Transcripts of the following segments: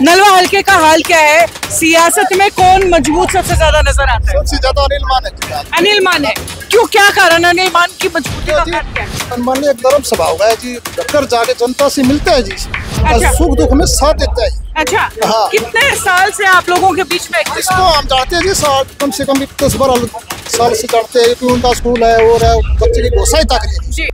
नलवा हल्के का हाल क्या है? सियासत में कौन मजबूत सबसे ज्यादा नजर आता है? सबसे ज्यादा अनिल मान है। अनिल मान है। क्यों, क्या कारण अनिल मान की मजबूती का कारण क्या है? अनिल मान एक नरम स्वभाव है जी, घर जाके जनता से मिलता है जी, अच्छा। सुख दुख में साथ देता है। अच्छा, हाँ। कितने साल से आप लोगों के बीच में इसको हम जानते हैं जी, कम से कम 10-12 साल से जानते हैं कि उनका स्कूल है और है, बच्चे की गोसाई तक है जी।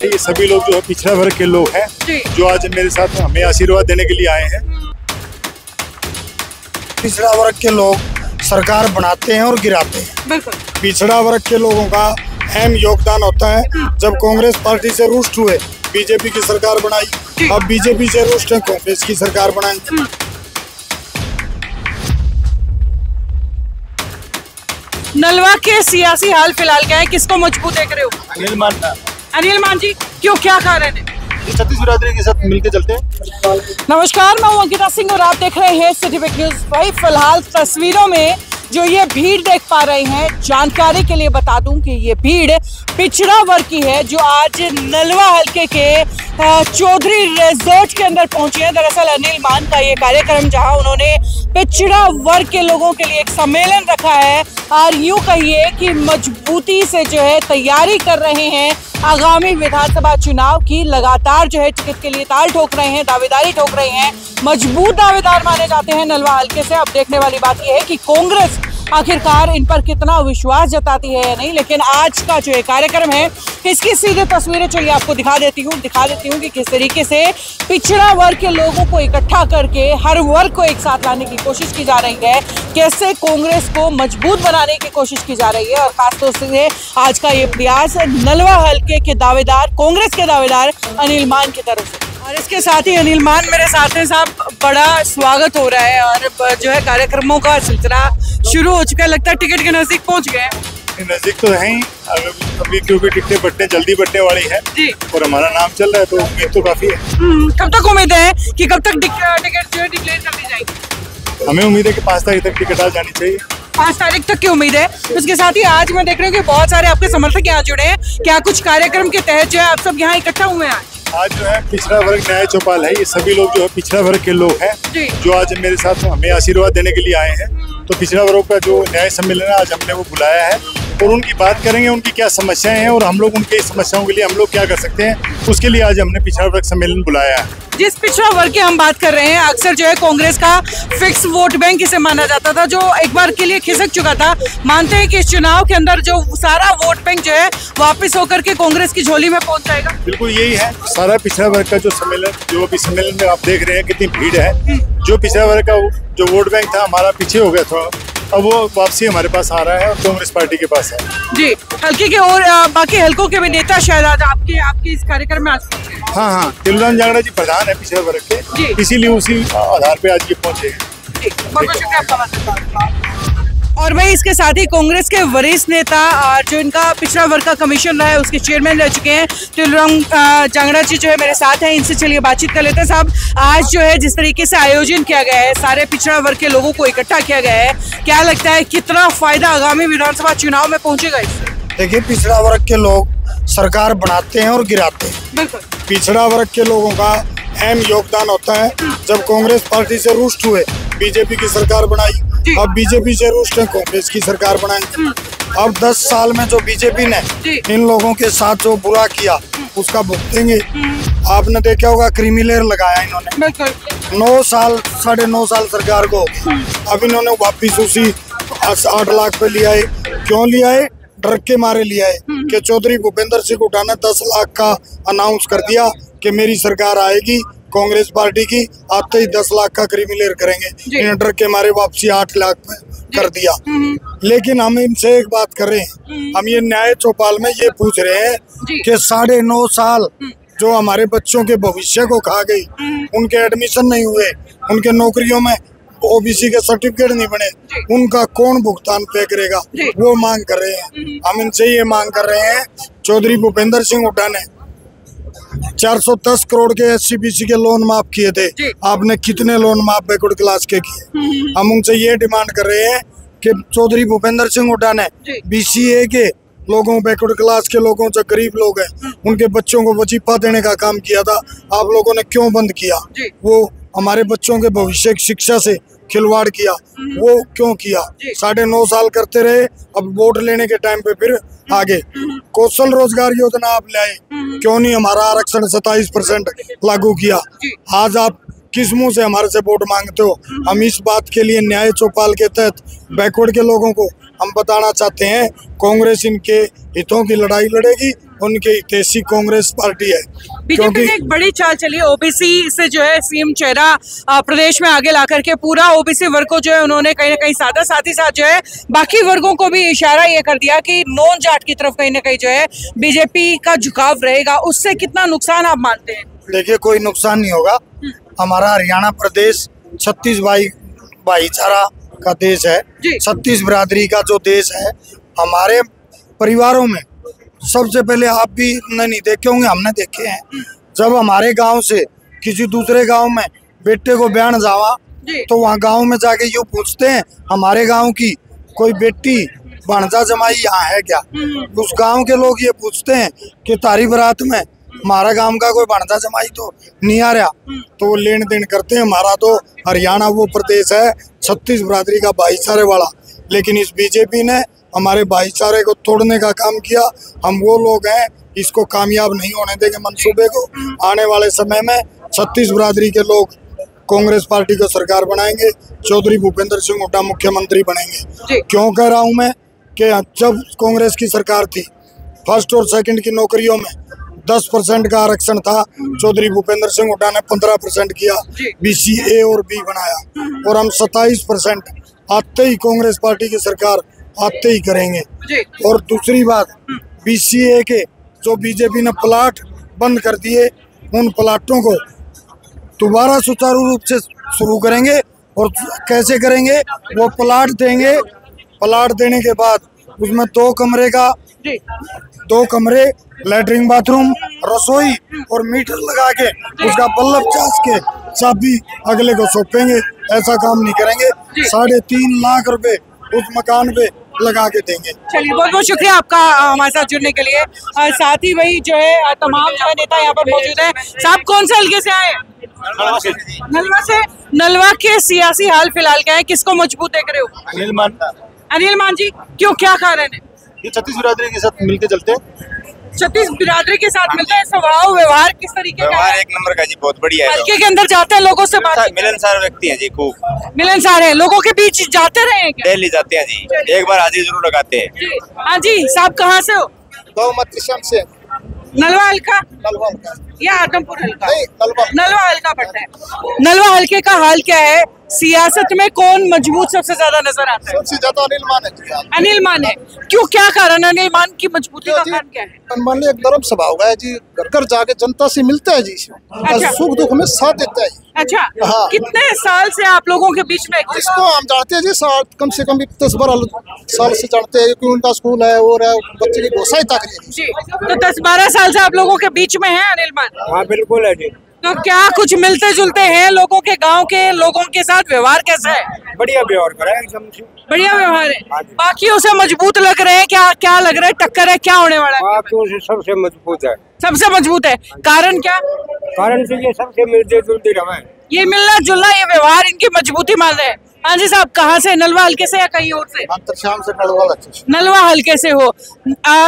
ये सभी लोग जो है पिछड़ा वर्ग के लोग हैं, जो आज मेरे साथ हमें आशीर्वाद देने के लिए आए हैं। पिछड़ा वर्ग के लोग सरकार बनाते हैं और गिराते हैं। बिल्कुल। पिछड़ा वर्ग के लोगों का अहम योगदान होता है। जब कांग्रेस पार्टी से रुष्ट हुए, बीजेपी की सरकार बनाई, अब बीजेपी से रुष्ट है, कांग्रेस की सरकार बनाई। नलवा के सियासी हाल फिलहाल क्या है? किसको मजबूत देख रहे हो? अनिल मान अनिल मान जी, क्यों, क्या कारण है? छत्तीस बिरादरी के साथ मिलकर चलते हैं। नमस्कार, मैं हूं अंकिता सिंह और आप देख रहे हैं सिटी बिग न्यूज। भाई फिलहाल तस्वीरों में जो ये भीड़ देख पा रहे हैं, जानकारी के लिए बता दूं कि ये भीड़ पिछड़ा वर्ग की है, जो आज नलवा हल्के के चौधरी रिजॉर्ट के अंदर पहुंची है। दरअसल अनिल मान का ये कार्यक्रम, जहां उन्होंने पिछड़ा वर्ग के लोगों के लिए एक सम्मेलन रखा है और यूं कहिए कि मजबूती से जो है तैयारी कर रहे हैं आगामी विधानसभा चुनाव की। लगातार जो है टिकट के लिए ताल ठोक रहे हैं, दावेदारी ठोक रहे हैं, मजबूत दावेदार माने जाते हैं नलवा हल्के से। अब देखने वाली बात यह है कि कांग्रेस आखिरकार इन पर कितना विश्वास जताती है या नहीं। लेकिन आज का जो कार्यक्रम है, इसकी सीधे तस्वीरें चलिए आपको दिखा देती हूँ कि किस तरीके से पिछड़ा वर्ग के लोगों को इकट्ठा करके हर वर्ग को एक साथ लाने की कोशिश की जा रही है, कैसे कांग्रेस को मजबूत बनाने की कोशिश की जा रही है। और खासतौर से आज का ये प्रयास नलवा हल्के के दावेदार, कांग्रेस के दावेदार अनिल मान की तरफ से। और इसके साथ ही अनिल मान मेरे साथ हैं साहब, बड़ा स्वागत हो रहा है और जो है कार्यक्रमों का सिलसिला शुरू हो चुका है। लगता है टिकट के नजदीक पहुंच गए। नजदीक तो है ही अभी, क्योंकि टिकटें जल्दी बढ़ने वाली है जी, और हमारा नाम चल रहा है, तो उम्मीद तो काफी है। कब तक उम्मीद है कि कब तक टिकट जो है डिक्लेयर कर दी जाएगी? हमें उम्मीद है कि 5 तारीख तक टिकट आ जानी चाहिए। 5 तारीख तक की उम्मीद है। उसके साथ ही आज मैं देख रही हूँ कि बहुत सारे आपके समर्थक यहाँ जुड़े हैं। क्या कुछ कार्यक्रम के तहत जो है आप सब यहाँ इकट्ठा हुए हैं? आज जो है पिछड़ा वर्ग न्याय चौपाल है, ये सभी लोग जो है पिछड़ा वर्ग के लोग हैं, जो आज मेरे साथ हमें आशीर्वाद देने के लिए आए हैं। तो पिछड़ा वर्ग का जो न्याय सम्मेलन है, आज हमने वो बुलाया है और उनकी बात करेंगे, उनकी क्या समस्याएं हैं और हम लोग उनकी समस्याओं के लिए हम लोग क्या कर सकते हैं, उसके लिए आज हमने पिछड़ा वर्ग सम्मेलन बुलाया है। जिस पिछड़ा वर्ग की हम बात कर रहे हैं, अक्सर जो है कांग्रेस का फिक्स वोट बैंक इसे माना जाता था, जो एक बार के लिए खिसक चुका था। मानते हैं कि इस चुनाव के अंदर जो सारा वोट बैंक जो है वापस होकर के कांग्रेस की झोली में पहुंच जाएगा? बिल्कुल यही है। सारा पिछड़ा वर्ग का जो सम्मेलन, जो अभी सम्मेलन में आप देख रहे हैं कितनी भीड़ है, जो पिछड़ा वर्ग का जो वोट बैंक था हमारा पीछे हो गया था, अब वो वापसी हमारे पास आ रहा है और कांग्रेस पार्टी के पास है जी। हल्के के और बाकी हल्कों के भी नेता शायद आज आपके इस कार्यक्रम में आज पहुंचे। हाँ, तिलराम जांगड़ा जी प्रधान है पिछड़ा वर्ग के, इसीलिए उसी आधार पे आज ये पहुंचे हैं। बहुत बहुत शुक्रिया आपका। और भाई इसके साथ ही कांग्रेस के वरिष्ठ नेता जो इनका पिछड़ा वर्ग का कमीशन रहा है, उसके चेयरमैन रह चुके हैं तिलराम जांगड़ा जी जो है मेरे साथ हैं। इनसे चलिए बातचीत कर लेते हैं। साहब, आज जो है जिस तरीके से आयोजन किया गया है, सारे पिछड़ा वर्ग के लोगों को इकट्ठा किया गया है, क्या लगता है कितना फायदा आगामी विधानसभा चुनाव में पहुंचेगा इससे? देखिए, पिछड़ा वर्ग के लोग सरकार बनाते हैं और गिराते हैं। बिल्कुल। पिछड़ा वर्ग के लोगों का अहम योगदान होता है। जब कांग्रेस पार्टी से रुष्ट हुए, बीजेपी की सरकार बनाई, अब बीजेपी से रुष्ट है, कांग्रेस की सरकार बनाई। अब 10 साल में जो बीजेपी ने इन लोगों के साथ जो बुरा किया, उसका भुगतेंगे। आपने देखा होगा क्रीमी लेयर लगाया इन्होंने, 9 साल 9.5 साल सरकार को, अब इन्होंने वापिस उसी 8 लाख पे लिया है। क्यों लिया है? डर के मारे लिया है कि चौधरी भूपेंद्र सिंह हुड्डा ने 10 लाख का अनाउंस कर दिया कि मेरी सरकार आएगी, कांग्रेस पार्टी की, आते ही 10 लाख का क्रीमी लेयर करेंगे। इन डर के मारे वापसी 8 लाख में कर दिया। लेकिन हम इनसे एक बात कर रहे हैं, हम ये न्याय चौपाल में ये पूछ रहे हैं कि 9.5 साल जो हमारे बच्चों के भविष्य को खा गई, उनके एडमिशन नहीं हुए, उनके नौकरियों में ओबीसी के सर्टिफिकेट नहीं बने, उनका कौन भुगतान पे करेगा? वो मांग कर रहे हैं। हम इनसे ये मांग कर रहे हैं, चौधरी भूपेंद्र सिंह हुड्डा ने 410 करोड़ के SC/BC के लोन माफ किए थे, आपने कितने लोन माफ बैकवर्ड क्लास के किए? हम उनसे ये डिमांड कर रहे हैं कि चौधरी भूपेंद्र सिंह हुड्डा ने BCA के लोगों, बैकवर्ड क्लास के लोगों, जो गरीब लोग हैं, उनके बच्चों को वजीफा देने का काम किया था। आप लोगों ने क्यों बंद किया? वो हमारे बच्चों के भविष्य की शिक्षा से खिलवाड़ किया, वो क्यों किया? 9.5 साल करते रहे, अब वोट लेने के टाइम पे फिर आगे। कौशल रोजगार योजना आप लाए, क्यों नहीं हमारा आरक्षण 27% लागू किया? आज आप किस मुंह से हमारे से वोट मांगते हो? हम इस बात के लिए न्याय चौपाल के तहत बैकवर्ड के लोगों को हम बताना चाहते हैं, कांग्रेस इनके हितों की लड़ाई लड़ेगी, उनके हितैषी कांग्रेस पार्टी है। बीजेपी ने एक बड़ी चाल चली है, ओबीसी से जो है सीएम चेहरा प्रदेश में आगे ला करके पूरा ओबीसी वर्ग को जो है उन्होंने कहीं ना कहीं साधा, साथ ही साथ जो है बाकी वर्गों को भी इशारा ये कर दिया कि नॉन जाट की तरफ कहीं ना कहीं जो है बीजेपी का झुकाव रहेगा। उससे कितना नुकसान आप मानते हैं? देखिए, कोई नुकसान नहीं होगा। हमारा हरियाणा प्रदेश 36 भाईचारा का देश है, 36 बिरादरी का जो देश है। हमारे परिवारों में सबसे पहले, आप भी नहीं देखे होंगे, हमने देखे हैं, जब हमारे गांव से किसी दूसरे गांव में बेटे को ब्याह जावा तो वहाँ गांव में जाके यूँ पूछते हैं, हमारे गांव की कोई बेटी भांजा जमाई यहाँ है क्या? उस गांव के लोग ये पूछते हैं कि तारी बारात में हमारा गांव का कोई भांजा जमाई तो नहीं आ रहा, तो वो लेन देन करते हैं। हमारा तो हरियाणा वो प्रदेश है 36 बिरादरी का भाईचारे वाला, लेकिन इस बीजेपी ने हमारे भाईचारे को तोड़ने का काम किया। हम वो लोग हैं, इसको कामयाब नहीं होने देंगे मंसूबे को। आने वाले समय में 36 बिरादरी के लोग कांग्रेस पार्टी को सरकार बनाएंगे, चौधरी भूपेंद्र सिंह हुड्डा मुख्यमंत्री बनेंगे। क्यों कह रहा हूं मैं कि जब कांग्रेस की सरकार थी, फर्स्ट और सेकंड की नौकरियों में 10% का आरक्षण था, चौधरी भूपेंद्र सिंह हुड्डा ने 15% किया, BC A और B बनाया, और हम 27% आते ही कांग्रेस पार्टी की सरकार आते ही करेंगे। और दूसरी बात, BC A के जो बीजेपी ने प्लाट बंद कर दिए, उन प्लाटों को दोबारा सुचारू रूप से शुरू करेंगे। और कैसे करेंगे? वो प्लाट देंगे, प्लाट देने के बाद उसमें 2 कमरे, लैट्रिन, बाथरूम, रसोई और मीटर लगा के उसका बल्ब चार्ज के चाबी अगले को सौंपेंगे। ऐसा काम नहीं करेंगे। 3.5 लाख रुपए उस मकान पे लगा के देंगे। चलिए, बहुत बहुत शुक्रिया आपका हमारे साथ जुड़ने के लिए। साथ ही वही जो है तमाम जो है नेता यहाँ पर मौजूद है। साहब कौन से हल्के से आए? नलवा से। नलवा के सियासी हाल फिलहाल क्या है, किसको मजबूत देख रहे हो? अनिल मान जी, क्यों, क्या कारण है? ये 36 बिरादरी के साथ मिलके चलते हैं। 36 बिरादरी के साथ मिलते हैं। स्वभाव व्यवहार किस तरीके का? व्यवहार एक नंबर का जी, बहुत बढ़िया है। हल्के के अंदर जाते हैं, लोगों से बात, मिलनसार व्यक्ति हैं जी, खूब मिलनसार है। लोगों के बीच जाते रहे हैं क्या? डेली जाते हैं जी, एक बार हाजिरी जरूर लगाते हैं। हाँ जी साहब, कहाँ से हो? से नलवा हल्का या आदमपुर हल्का? नलवा हल्का पड़ता है। नलवा हल्के का हाल क्या है? सियासत में कौन मजबूत सबसे ज्यादा नजर आता है? सबसे ज्यादा अनिल मान है। अनिल मान है। क्यों, क्या कारण? अनिल मान की मजबूती का कारण क्या है? अनिल एक नरम स्वभाव है जी, घर घर जाके जनता से मिलता है जी, सुख दुख में साथ देता है। अच्छा, हाँ। कितने साल से आप लोगों के बीच में? इसको हम जानते हैं जी, कम से कम 10-12 साल से जानते हैं कि उनका स्कूल है और बच्चे की बहुत सहायता करेगी जी। तो 10-12 साल से आप लोगों के बीच में है अनिल मान? हाँ बिल्कुल है जी। तो क्या कुछ मिलते जुलते हैं लोगों के, गांव के लोगों के साथ? व्यवहार कैसा है? बढ़िया व्यवहार करा है, बढ़िया व्यवहार है। बाकियों से मजबूत लग रहे हैं क्या? क्या लग रहा है, टक्कर है, क्या होने वाला है? बाकियों से सबसे मजबूत है। सबसे मजबूत है। कारण क्या? कारण से ये सबसे मिलते जुलते रहे, ये मिलना जुलना, ये व्यवहार इनकी मजबूती मान रहे हैं। हाँ जी साहब, कहाँ से? नलवा हल्के से या कहीं और से? नलवा हल्के से हो।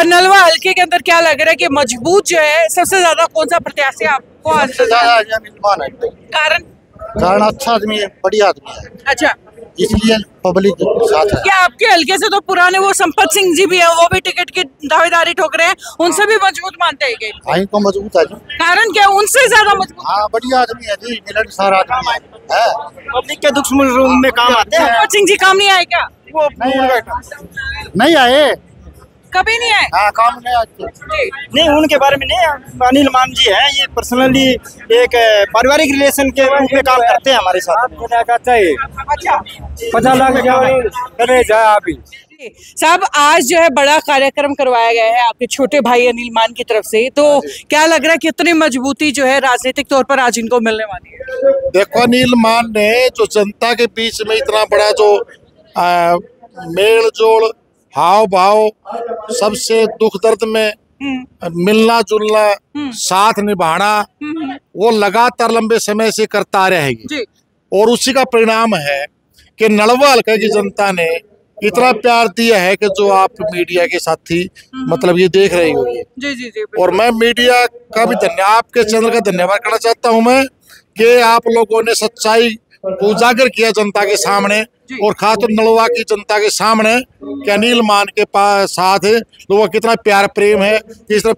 नलवा हल्के के अंदर क्या लग रहा है कि मजबूत जो है सबसे ज्यादा कौन सा प्रत्याशी आपको? कारण अच्छा आदमी है, बढ़िया आदमी है। अच्छा, इसलिए पब्लिक साथ है। क्या आपके हल्के से तो पुराने वो संपत सिंह जी भी है, वो भी टिकट की दावेदारी ठोक रहे हैं, उनसे भी मजबूत मानते हैं? आई तो मजबूत है जी। कारण क्या, उनसे ज्यादा मजबूत? हाँ, बढ़िया आदमी है जी, मिलनसार आदमी है। पब्लिक के दुख सुख में काम आते हैं। संपत सिंह जी काम नहीं आए क्या? वो नहीं आए, कभी नहीं आए। हाँ, काम नहीं आए। नहीं, उनके बारे में नहीं। अनिल मान जी है, ये पर्सनली एक पारिवारिक रिलेशन के रूप में काम करते हैं हमारे साथ। अच्छा, 50 लाख चले जाए अभी। साहब, आज जो है बड़ा कार्यक्रम करवाया गया है आपके छोटे भाई अनिल मान की तरफ से, तो क्या लग रहा है कितनी मजबूती जो है राजनीतिक तौर पर आज इनको मिलने वाली है? देखो, अनिल मान ने जो जनता के बीच में इतना बड़ा जो मेल जोड़ हाव भाव, सबसे दुख दर्द में मिलना जुलना, साथ निभाना, वो लगातार लंबे समय से करता रहेगी। और उसी का परिणाम है कि नलवा हल्का की जनता ने इतना प्यार दिया है कि जो आप मीडिया के साथी मतलब ये देख रही होगी। जी। और मैं मीडिया का भी धन्यवाद, आपके चैनल का धन्यवाद करना चाहता हूं मैं कि आप लोगों ने सच्चाई को उजागर किया जनता के सामने, और खासतौर नलवा की जनता के सामने कि अनिल मान के पास साथ लोगों का कितना प्यार प्रेम है, इस तरह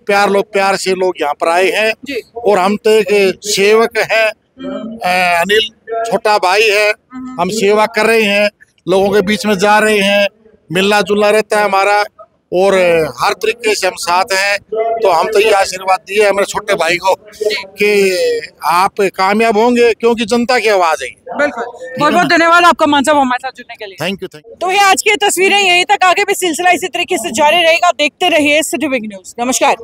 प्यार से लोग यहाँ पर आए हैं। और हम तो एक सेवक हैं, अनिल छोटा भाई है, हम सेवा कर रहे हैं, लोगों के बीच में जा रहे हैं, मिलना जुलना रहता है हमारा, और हर तरीके से हम साथ हैं। तो हम तो ये आशीर्वाद दिए हैं मेरे छोटे भाई को कि आप कामयाब होंगे, क्योंकि जनता की आवाज है। बिल्कुल, बहुत बहुत धन्यवाद आपका मान साहब हमारे साथ जुड़ने के लिए। Thank you. तो ये आज की तस्वीरें, यहीं तक आगे भी सिलसिला इसी तरीके से जारी रहेगा। देखते रहिए सिटी बिग न्यूज। नमस्कार।